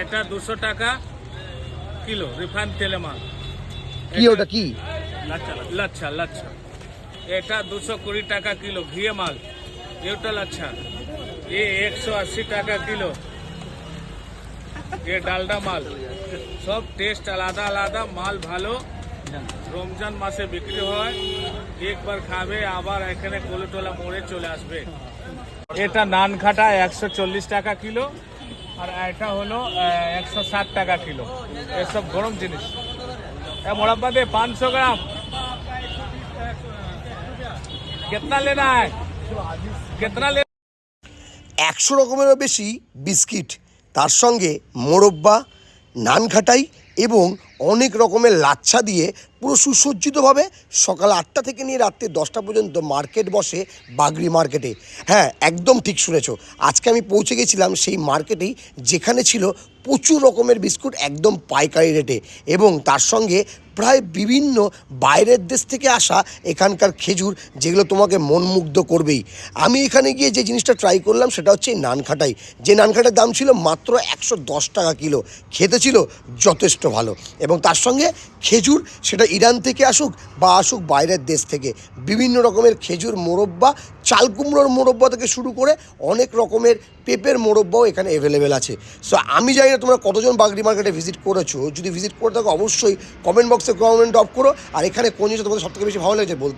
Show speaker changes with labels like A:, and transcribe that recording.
A: এটা 200 টাকা kilo refine তেলে মাল।
B: কি ওটা কি?
A: লাচ্ছা লাচ্ছা। এটা 220 টাকা কিলো ঘিয়ে মাল, এটা লাচ্ছা। ये 180 টাকা কিলো, ये ডালডা মাল। সব টেস্ট আলাদা আলাদা, মাল ভালো। রমজান মাসে বিক্রি হয়, একবার খাবে আবার এখানে কোলেটোলা মোড়ে চলে আসবে। এটা নান খাটা 140 টাকা কিলো, আর এটা হলো 160 টাকা কিলো। এসব গরম জিনিস। मुरब्बा दे 500 ग्राम। कितना लेना है? कितना ले?
B: 100 রকমেরও বেশি বিস্কিট, তার সঙ্গে মোরব্বা, নানখাটাই এবং অনেক রকমের লাচ্ছা দিয়ে পুরো সুসজ্জিতভাবে সকাল 8টা থেকে নিয়ে রাত্রি 10টা পর্যন্ত মার্কেট বসে বাগরি মার্কেটে। হ্যাঁ, একদম ঠিক শুনেছ। আজকে আমি পৌঁছে গেছিলাম সেই মার্কেটেই, যেখানে ছিল প্রচুর রকমের বিস্কুট একদম পাইকারি রেটে, এবং তার সঙ্গে প্রায় বিভিন্ন বাইরের দেশ থেকে আসা এখানকার খেজুর, যেগুলো তোমাকে মনমুগ্ধ করবেই। আমি এখানে গিয়ে যে জিনিসটা ট্রাই করলাম সেটা হচ্ছে এই নানখাটাই। যে নানখাটার দাম ছিল মাত্র 110 টাকা কিলো। খেতে ছিল যথেষ্ট ভালো, এবং তার সঙ্গে খেজুর, সেটা ইরান থেকে আসুক বা আসুক বাইরের দেশ থেকে, বিভিন্ন রকমের খেজুর মোরব্বা, চাল কুমড়োর মোরব্বা থেকে শুরু করে অনেক রকমের পেঁপের মোরব্বাও এখানে অ্যাভেলেবেল আছে। সো আমি জানি না তোমরা কতজন বাগরি মার্কেটে ভিজিট করেছো। যদি ভিজিট করে থাকো অবশ্যই কমেন্ট বক্সে কমেন্ট ড্রপ করো। আর এখানে কোন জিনিসটা তোমাদের সবথেকে বেশি ভালো লেগেছে বলতে